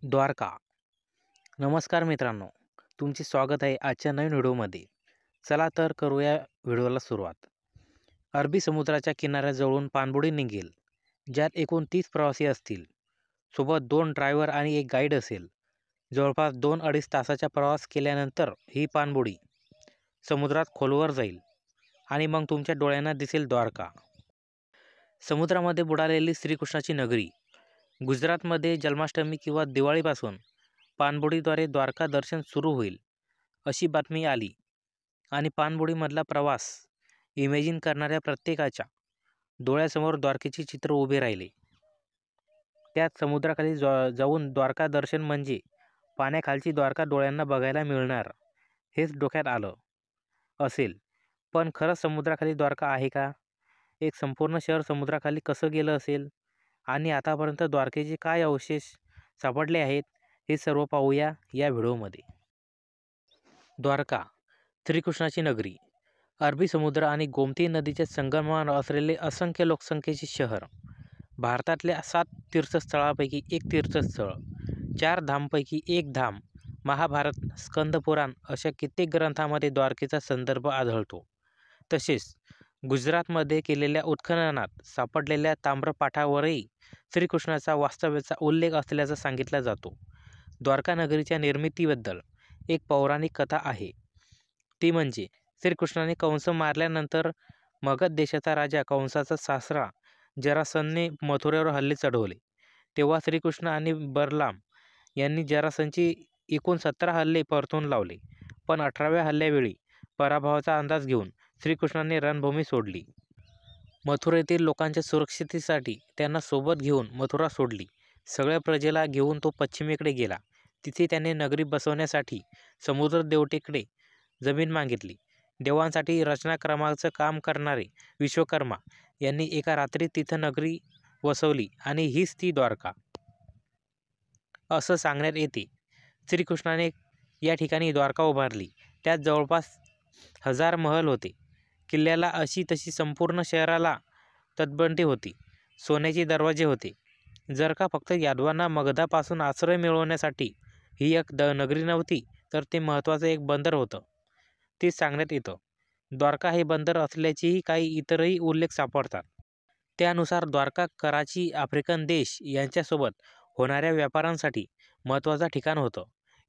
द्वारका. नमस्कार मित्रांनो, तुमचे स्वागत आहे आजच्या नवीन व्हिडिओमध्ये. चला तर करूया व्हिडिओला सुरुवात. अरबी समुद्राच्या किनाऱ्याजवळून पाणबुडी निघेल, ज्यात एकूण 30 प्रवासी असतील. सोबत 2 ड्रायव्हर आणि एक गाईड असेल. जवळपास 2-2.5 तासाचा प्रवास केल्यानंतर ही पाणबुडी समुद्रात खोलवर जाईल आणि मग तुमच्या डोळ्यांना दिसेल द्वारका. समुद्रामध्ये बुडालेली श्रीकृष्णाची नगरी. गुजरातमध्ये जन्माष्टमी किंवा दिवाळीपासून पाणबुडीद्वारे द्वारका दर्शन सुरू होईल अशी बातमी आली आणि पाणबुडीमधला प्रवास इमेजिन करणाऱ्या प्रत्येकाच्या डोळ्यासमोर द्वारकेचे चित्र उभे राहिले. त्यात समुद्राखाली जाऊन द्वारका दर्शन म्हणजे पाण्याखालची द्वारका डोळ्यांना बघायला मिळणार हेच डोक्यात आलं असेल. पण खरंच समुद्राखाली द्वारका आहे का? एक संपूर्ण शहर समुद्राखाली कसं गेलं असेल आणि आतापर्यंत द्वारकेचे काय अवशेष सापडले आहेत हे सर्व पाहूया या व्हिडिओमध्ये. द्वारका, श्रीकृष्णाची नगरी. अरबी समुद्र आणि गोमती नदीच्या संगमावर असलेले असंख्य लोकसंख्येचे शहर. भारतातल्या 7 तीर्थस्थळांपैकी एक तीर्थस्थळ, 4 धामपैकी एक धाम. महाभारत, स्कंदपुराण अशा कित्येक ग्रंथांमध्ये द्वारकेचा संदर्भ आढळतो. तसेच गुजरातमध्ये केलेल्या उत्खननात सापडलेल्या ताम्रपाठावरही श्रीकृष्णाचा वास्तव्याचा उल्लेख असल्याचं सांगितलं जातो. द्वारका नगरीच्या निर्मितीबद्दल एक पौराणिक कथा आहे. ती म्हणजे श्रीकृष्णाने कंस मारल्यानंतर मगध देशाचा राजा कंसाचा सासरा जरासंधने मथुरेवर हल्ले चढवले. तेव्हा श्रीकृष्ण आणि बलराम यांनी जरासंधचे एकूण 17 हल्ले परतून लावले. पण 18व्या हल्ल्यावेळी पराभवाचा अंदाज घेऊन श्रीकृष्णाने रणभूमी सोडली. मथुरेतील लोकांच्या सुरक्षिततेसाठी त्यांना सोबत घेऊन मथुरा सोडली. सगळ्या प्रजेला घेऊन तो पश्चिमेकडे गेला. तिथे त्याने नगरी बसवण्यासाठी समुद्रदेवतेकडे जमीन मागितली. देवांसाठी रचनाक्रमाचं काम करणारे विश्वकर्मा यांनी एका रात्रीत तिथं नगरी वसवली आणि हीच ती द्वारका असं सांगण्यात येते. श्रीकृष्णाने या ठिकाणी द्वारका उभारली. त्यात जवळपास 1000 महल होते. किल्ल्याला अशी तशी संपूर्ण शहराला तटबंदी होती. सोन्याचे दरवाजे होते. जर का फक्त यादवांना मगधापासून आश्रय मिळवण्यासाठी ही एक नगरी नव्हती, तर ते महत्त्वाचं एक बंदर होतं, ते सांगण्यात येतं. द्वारका हे बंदर असल्याचेही काही इतरही उल्लेख सापडतात. त्यानुसार द्वारका कराची आफ्रिकन देश यांच्यासोबत होणाऱ्या व्यापारांसाठी महत्त्वाचं ठिकाण होतं.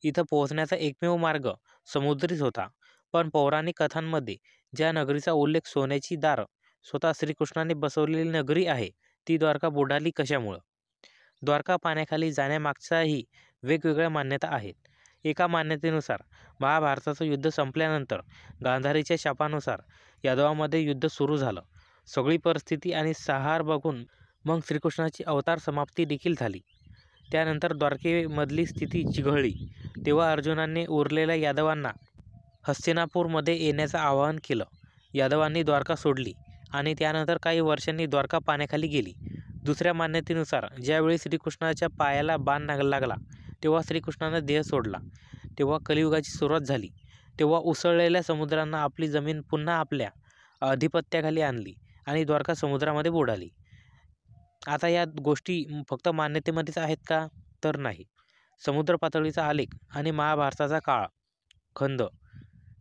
इथं पोहोचण्याचा एकमेव मार्ग समुद्रीच होता. पण पौराणिक कथांमध्ये ज्या नगरीचा उल्लेख सोन्याची दार स्वतः श्रीकृष्णाने बसवलेली नगरी आहे, ती द्वारका बुडाली कशामुळं? द्वारका पाण्याखाली जाण्यामागच्याही वेगवेगळ्या मान्यता आहेत. एका मान्यतेनुसार महाभारताचं युद्ध संपल्यानंतर गांधारीच्या शापानुसार यादवामध्ये युद्ध सुरू झालं. सगळी परिस्थिती आणि संहार बघून मग श्रीकृष्णाची अवतार समाप्ती देखील झाली. त्यानंतर द्वारकेमधली स्थिती चिघळली. तेव्हा अर्जुनाने उरलेल्या यादवांना हस्तिनापूरमध्ये येण्याचं आवाहन केलं. यादवांनी द्वारका सोडली आणि त्यानंतर काही वर्षांनी द्वारका पाण्याखाली गेली. दुसऱ्या मान्यतेनुसार ज्यावेळी श्रीकृष्णाच्या पायाला बाण लागला तेव्हा श्रीकृष्णाने देह सोडला. तेव्हा कलियुगाची सुरुवात झाली. तेव्हा उसळलेल्या समुद्रानं आपली जमीन पुन्हा आपल्या अधिपत्याखाली आणली आणि द्वारका समुद्रामध्ये बुडाली. आता या गोष्टी फक्त मान्यतेमध्येच आहेत का? तर नाही. समुद्र पातळीचा आलेख आणि महाभारताचा काळ खंड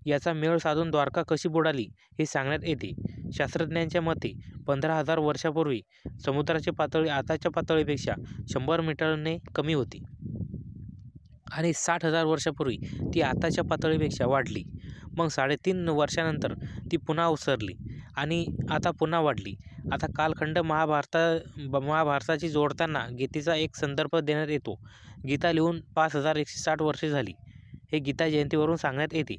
याचा मेळ साधून द्वारका कशी बुडाली हे सांगण्यात येते. शास्त्रज्ञांच्या मते 15,000 वर्षापूर्वी समुद्राची पातळी आताच्या पातळीपेक्षा 100 मीटरने कमी होती आणि 60,000 वर्षापूर्वी ती आताच्या पातळीपेक्षा वाढली. मग 3.5 वर्षानंतर ती पुन्हा ओसरली आणि आता पुन्हा वाढली. आता कालखंड महाभारताची जोडताना गीतेचा एक संदर्भ देण्यात येतो. गीता लिहून 5160 वर्षे झाली हे गीता जयंतीवरून सांगण्यात येते.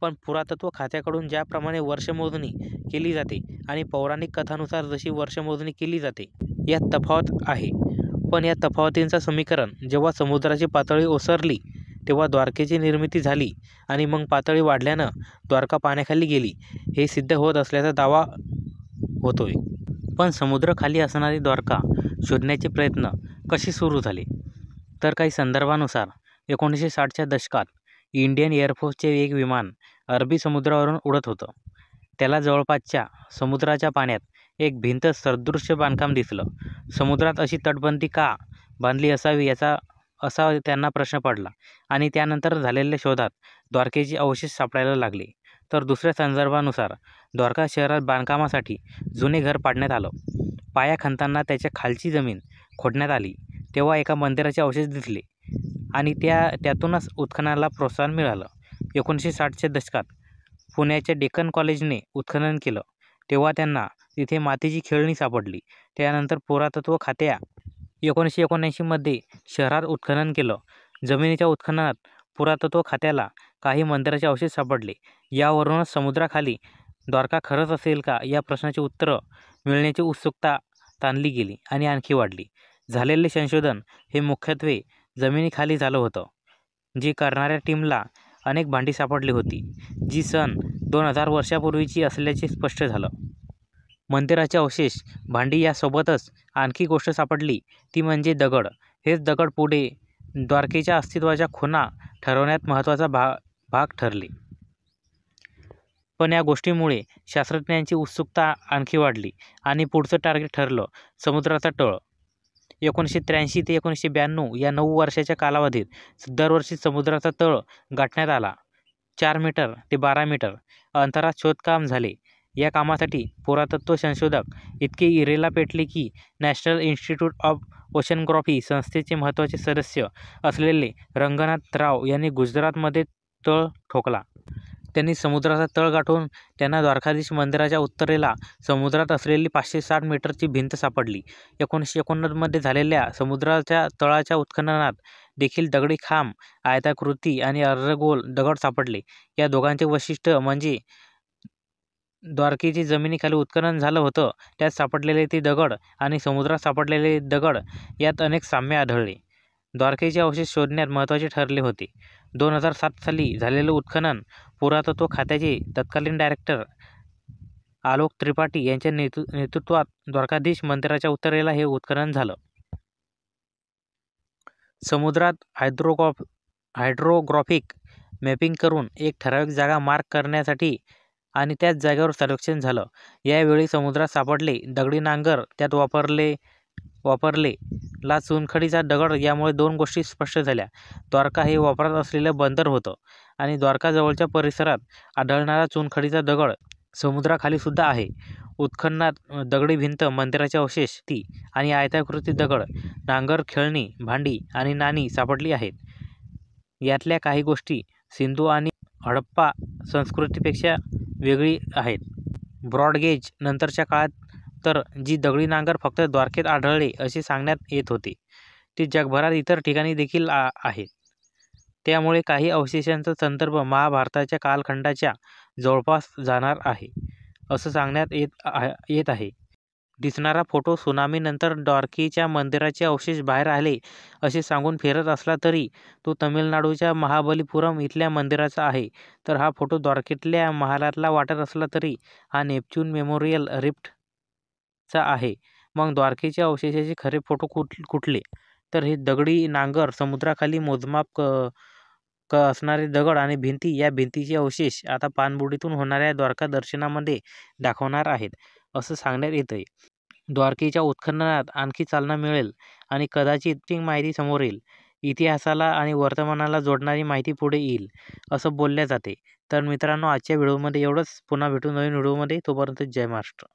पण पुरातत्व खात्याकडून ज्याप्रमाणे वर्षमोजणी केली जाते आणि पौराणिक कथांनुसार जशी वर्षमोजणी केली जाते, यात तफावत आहे. पण या तफावतींचं समीकरण जेव्हा समुद्राची पातळी ओसरली तेव्हा द्वारकेची निर्मिती झाली आणि मग पातळी वाढल्यानं द्वारका पाण्याखाली गेली हे सिद्ध होत असल्याचा दावा होतोय. पण समुद्राखाली असणारी द्वारका शोधण्याचे प्रयत्न कसे सुरू झाले? तर काही संदर्भानुसार 1960च्या दशकात इंडियन एअरफोर्सचे एक विमान अरबी समुद्रावरून उडत होतं. त्याला जवळपासच्या समुद्राच्या पाण्यात एक भिंत सदृश्य बांधकाम दिसलं. समुद्रात अशी तटबंदी का बांधली असावी याचा असा त्यांना प्रश्न पडला आणि त्यानंतर झालेल्या शोधात द्वारकेचे अवशेष सापडायला लागले. तर दुसऱ्या संदर्भानुसार द्वारका शहरात बांधकामासाठी जुने घर पाडण्यात आलं. पाया खणताना त्याच्या खालची जमीन खोदण्यात आली तेव्हा एका मंदिराचे अवशेष दिसले आणि त्यातूनच उत्खननाला प्रोत्साहन मिळालं. 1960च्या दशकात पुण्याच्या डेक्कन कॉलेजने उत्खनन केलं तेव्हा त्यांना तिथे मातीची खेळणी सापडली. त्यानंतर पुरातत्व खात्या 1979मध्ये शहरात उत्खनन केलं. जमिनीच्या उत्खननात पुरातत्व खात्याला काही मंदिराचे अवशेष सापडले. यावरूनच समुद्राखाली द्वारका खरंच असेल का या प्रश्नाची उत्तरं मिळण्याची उत्सुकता ताणली गेली आणि आणखी वाढली. झालेले संशोधन हे मुख्यत्वे जमिनीखाली झालं होतं. जे करणाऱ्या टीमला अनेक भांडी सापडली होती जी सन 2000 वर्षापूर्वीची असल्याचे स्पष्ट झालं. मंदिराचे अवशेष, भांडी यासोबतच आणखी गोष्ट सापडली ती म्हणजे दगड. हेच दगड पुढे द्वारकेच्या अस्तित्वाच्या खुणा ठरवण्यात महत्त्वाचा भाग ठरले. पण या गोष्टीमुळे शास्त्रज्ञांची उत्सुकता आणखी वाढली आणि पुढचं टार्गेट ठरलं समुद्राचा तळ. 1983 ते 1992 या 9 वर्षाच्या कालावधीत दरवर्षी समुद्राचा तळ गाठण्यात आला. 4 मीटर ते 12 मीटर अंतरात शोधकाम झाले. या कामासाठी पुरातत्व संशोधक इतके इरेला पेटले की नॅशनल इन्स्टिट्यूट ऑफ ओशनग्राफी संस्थेचे महत्त्वाचे सदस्य असलेले रंगनाथ राव यांनी गुजरातमध्ये तळ ठोकला. त्यांनी समुद्राचा तळ गाठून त्यांना द्वारकाधीश मंदिराच्या उत्तरेला समुद्रात असलेली 560 मीटरची भिंत सापडली. 1989मध्ये झालेल्या समुद्राच्या तळाच्या उत्खननात देखील दगडी खांब, आयताकृती आणि अर्धगोल दगड सापडले. या दोघांचे वैशिष्ट्य म्हणजे द्वारकेचे जमिनीखाली उत्खनन झालं होतं त्यात सापडलेले ते दगड आणि समुद्रात सापडलेले दगड यात अनेक साम्य आढळले. द्वारकेचे अवशेष शोधण्यात महत्त्वाचे ठरले होते. 2007 साली झालेलं उत्खनन पुरातत्व खात्याचे तत्कालीन डायरेक्टर आलोक त्रिपाठी यांच्या नेतृत्वात द्वारकाधीश मंदिराच्या उत्तरेला हे उत्खनन झालं. समुद्रात हायड्रोग्राफिक मॅपिंग करून एक ठराविक जागा मार्क करण्यासाठी आणि त्याच जागेवर सर्वेक्षण झालं. यावेळी समुद्रात सापडले दगडी नांगर त्यात वापरले ला चुनखडीचा दगड यामुळे 2 गोष्टी स्पष्ट झाल्या. द्वारका हे वापरात असलेलं बंदर होतं आणि द्वारकाजवळच्या परिसरात आढळणारा चुनखडीचा दगड समुद्राखाली सुद्धा आहे. उत्खननात दगडी भिंत, मंदिराचे अवशेष आणि आयताकृती दगड, नांगर, खेळणी, भांडी आणि नाणी सापडली आहेत. यातल्या काही गोष्टी सिंधू आणि हडप्पा संस्कृतीपेक्षा वेगळी आहेत. ब्रॉडगेज नंतरच्या काळात तर जी दगडी नांगर फक्त द्वारकेत आढळले असे सांगण्यात येत होते ते जगभरात इतर ठिकाणी देखील आहेत. त्यामुळे काही अवशेषांचा संदर्भ महाभारताच्या कालखंडाच्या जवळपास जाणार आहे असं सांगण्यात येत आहे. दिसणारा फोटो सुनामीनंतर द्वारकेच्या मंदिराचे अवशेष बाहेर आले असे सांगून फिरत असला तरी तो तमिळनाडूच्या महाबलीपुरम इथल्या मंदिराचा आहे. तर हा फोटो द्वारकेतल्या महालातला वाटत असला तरी हा नेपच्यून मेमोरियल रिफ्टचा आहे. मग द्वारकेचे अवशेषाचे खरे फोटो कुठले? तर हे दगडी नांगर, समुद्राखाली मोजमाप असणारे दगड आणि भिंती. या भिंतीचे अवशेष आता पाणबुडीतून होणाऱ्या द्वारका दर्शनामध्ये दाखवणार आहेत असं सांगण्यात येतंय. द्वारकेच्या उत्खननात आणखी चालना मिळेल आणि कदाचित माहिती समोर येईल. इतिहासाला आणि वर्तमानाला जोडणारी माहिती पुढे येईल असं बोलल्या जाते. तर मित्रांनो, आजच्या व्हिडिओमध्ये एवढंच. पुन्हा भेटू नवीन व्हिडिओमध्ये. तोपर्यंत जय महाराष्ट्र.